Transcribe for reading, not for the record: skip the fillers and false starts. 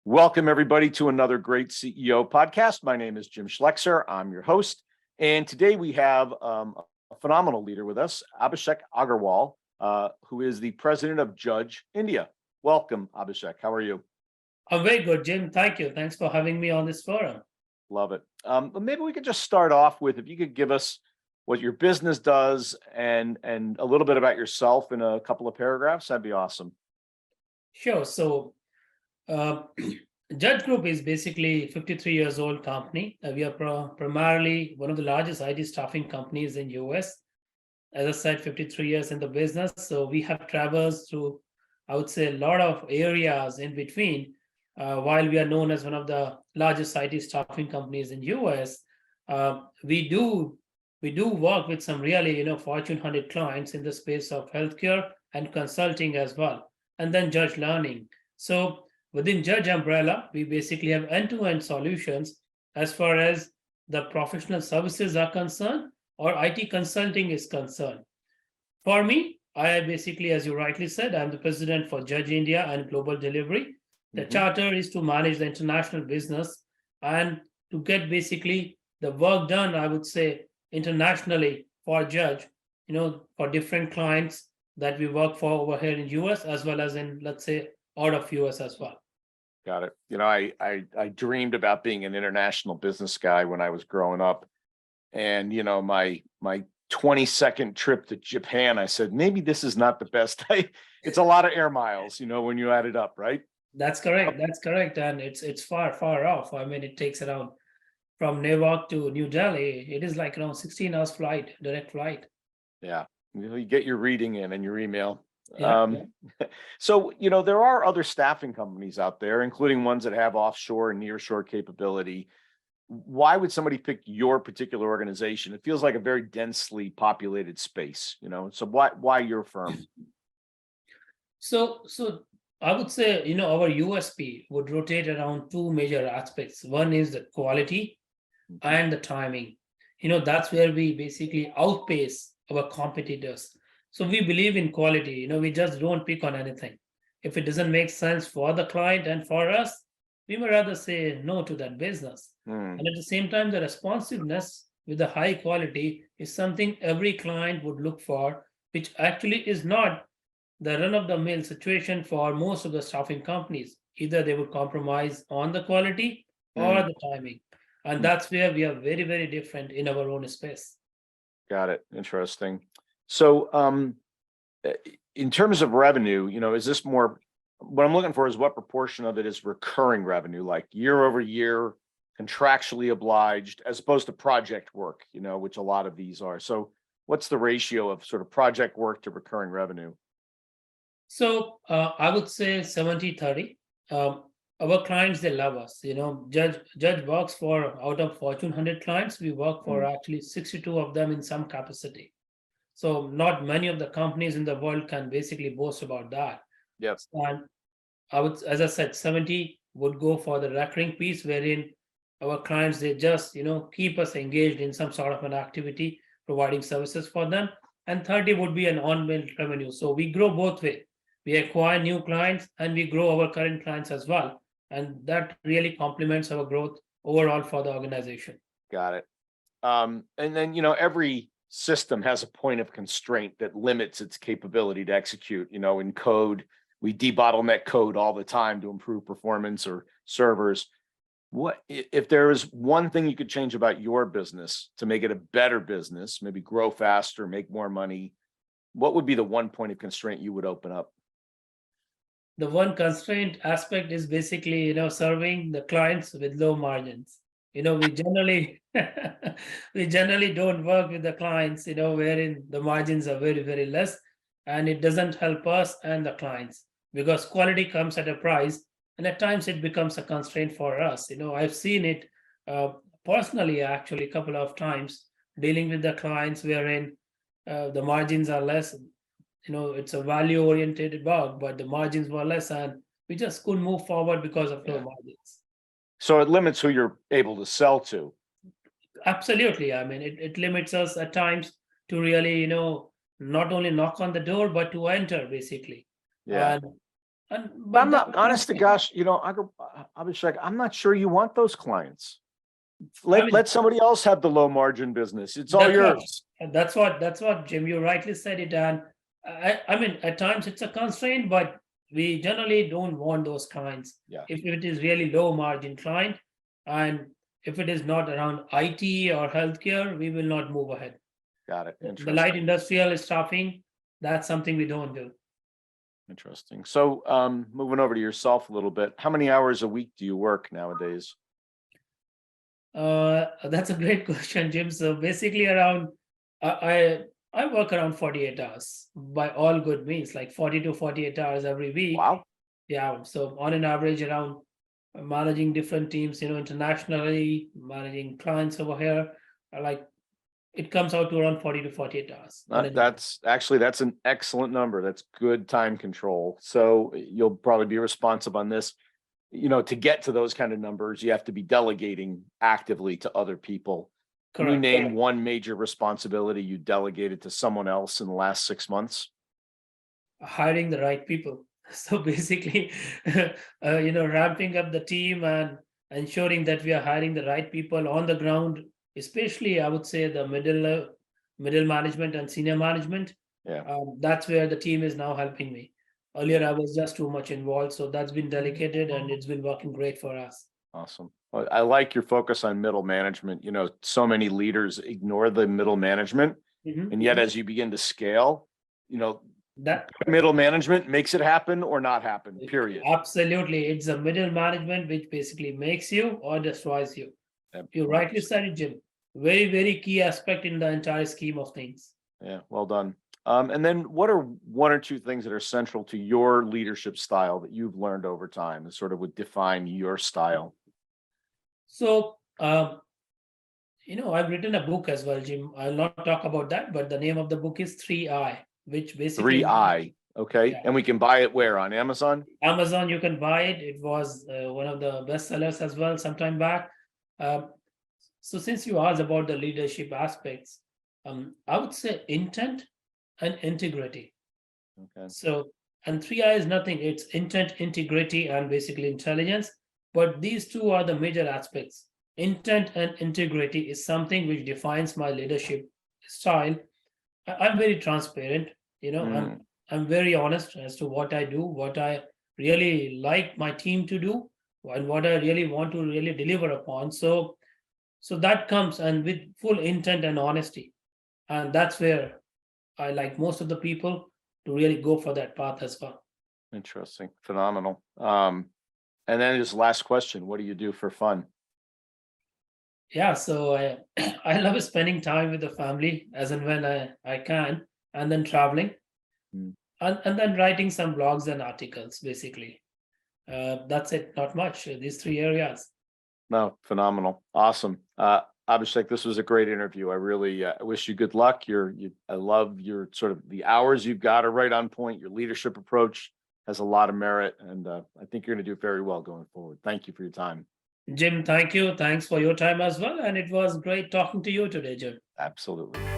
Welcome, everybody, to another great CEO podcast. My name is Jim Schleckser. I'm your host. And today we have a phenomenal leader with us, Abhishek Agarwal, who is the president of Judge India. Welcome, Abhishek. How are you? I'm very good, Jim. Thank you. Thanks for having me on this forum. Love it. Maybe we could just start off with, if you could give us what your business does and a little bit about yourself in a couple of paragraphs, that'd be awesome. Sure. So, Judge Group is basically a 53 years old company. We are primarily one of the largest IT staffing companies in US. As I said, 53 years in the business. So we have traversed through, I would say, a lot of areas in between. While we are known as one of the largest IT staffing companies in US, we do work with some really, Fortune 100 clients in the space of healthcare and consulting as well, and then Judge Learning. So within Judge umbrella, we basically have end-to-end solutions as far as the professional services are concerned or IT consulting is concerned. For me, I basically, as you rightly said, I'm the president for Judge India and Global Delivery. The charter is to manage the international business and to get basically the work done, I would say, internationally for Judge, for different clients that we work for over here in US as well as in, let's say, out of US as well. Got it. I dreamed about being an international business guy when I was growing up. And, my 22nd trip to Japan, I said, maybe this is not the best. It's a lot of air miles, when you add it up, right? That's correct. That's correct. And it's far off. I mean, it takes around from Newark to New Delhi. It is like around 16 hours flight, direct flight. Yeah. You get your reading in and your email. Yeah. So, there are other staffing companies out there, including ones that have offshore and nearshore capability. Why would somebody pick your particular organization? It feels like a very densely populated space, so why your firm? So I would say, our USP would rotate around two major aspects. One is the quality and the timing. That's where we basically outpace our competitors. So we believe in quality. We just don't pick on anything. If it doesn't make sense for the client and for us, we would rather say no to that business. And at the same time, the responsiveness with the high quality is something every client would look for, which actually is not the run-of-the-mill situation for most of the staffing companies. Either they would compromise on the quality or the timing. And that's where we are very, very different in our own space. Got it. Interesting. So in terms of revenue, is this more, what I'm looking for is what proportion of it is recurring revenue, like year over year, contractually obliged, as opposed to project work, which a lot of these are. So what's the ratio of sort of project work to recurring revenue? So I would say 70-30. Our clients, they love us. Judge works for, out of Fortune 100 clients, we work for actually 62 of them in some capacity. So not many of the companies in the world can basically boast about that. Yes. And I would, as I said, 70 would go for the recurring piece, wherein our clients, they just, keep us engaged in some sort of an activity, providing services for them. And 30 would be an on-bill revenue. So we grow both ways. We acquire new clients and we grow our current clients as well. And that really complements our growth overall for the organization. Got it. And then, every system has a point of constraint that limits its capability to execute. In code, we debottleneck code all the time to improve performance or servers. What if there is one thing you could change about your business to make it a better business, maybe grow faster, make more money? What would be the one point of constraint you would open up? The one constraint aspect is basically, serving the clients with low margins. We generally we generally don't work with the clients, wherein the margins are very, very less, and it doesn't help us and the clients because quality comes at a price, and at times it becomes a constraint for us. I've seen it personally, actually, a couple of times dealing with the clients wherein the margins are less. It's a value-oriented work, but the margins were less, and we just couldn't move forward because of low margins. So it limits who you're able to sell to. Absolutely. I mean, it limits us at times to really, not only knock on the door, but to enter, basically. Yeah. But I'm not, honest to gosh, Abhishek, I'm not sure you want those clients. I mean, Let somebody else have the low margin business. It's all that's what, yours. that's what, Jim, you rightly said it. And I mean, at times it's a constraint, but we generally don't want those clients. Yeah. If it is really low margin client, and if it is not around IT or healthcare, we will not move ahead. Got it. The light Interesting. industrial staffing, that's something we don't do. Interesting. So, moving over to yourself a little bit, how many hours a week do you work nowadays? That's a great question, Jim. So basically, around I work around 48 hours by all good means, like 40 to 48 hours every week. Wow. Yeah. So on an average, around managing different teams, internationally, managing clients over here, like it comes out to around 40 to 48 hours. That's an excellent number. That's good time control. So you'll probably be responsive on this. To get to those kind of numbers, you have to be delegating actively to other people. Can you Correct. name one major responsibility you delegated to someone else in the last 6 months? Hiring the right people. So basically, ramping up the team and ensuring that we are hiring the right people on the ground, especially I would say the middle management and senior management. Yeah. That's where the team is now helping me. Earlier, I was just too much involved, so that's been delegated and it's been working great for us. Awesome. Well, I like your focus on middle management. So many leaders ignore the middle management, Mhm. and yet as you begin to scale, That middle management makes it happen or not happen, period. absolutely, it's the middle management which basically makes you or destroys you. Yep, You rightly 100%. said it, Jim. Very, very key aspect in the entire scheme of things. Yeah, well done. And then what are one or two things that are central to your leadership style that you've learned over time and sort of would define your style? So, I've written a book as well, Jim. I'll not talk about that, but the name of the book is 3I, which basically 3I. Okay. Yeah. And we can buy it where? On Amazon? Amazon, you can buy it. It was one of the best sellers as well sometime back. Uh, so since you asked about the leadership aspects, I would say intent and integrity. Okay. So, and 3I is nothing, it's intent, integrity, and basically intelligence. But these two are the major aspects. Intent and integrity is something which defines my leadership style. I'm very transparent, Mm, I'm very honest as to what I do, what I really like my team to do, and what I really want to really deliver upon. So that comes and with full intent and honesty. And that's where I like most of the people to really go for that path as well. interesting. Phenomenal. And then just last question. What do you do for fun? Yeah, so I I love spending time with the family as and when I can, and then traveling, Mm. and then writing some blogs and articles, basically. That's it, not much. These three areas. No, phenomenal. Awesome. Abhishek, this was a great interview. I really wish you good luck. I love your sort of the hours you've got are right on point. Your leadership approach has a lot of merit, and I think you're going to do very well going forward. Thank you for your time. Jim, thank you. Thanks for your time as well. And it was great talking to you today, Jim. Absolutely.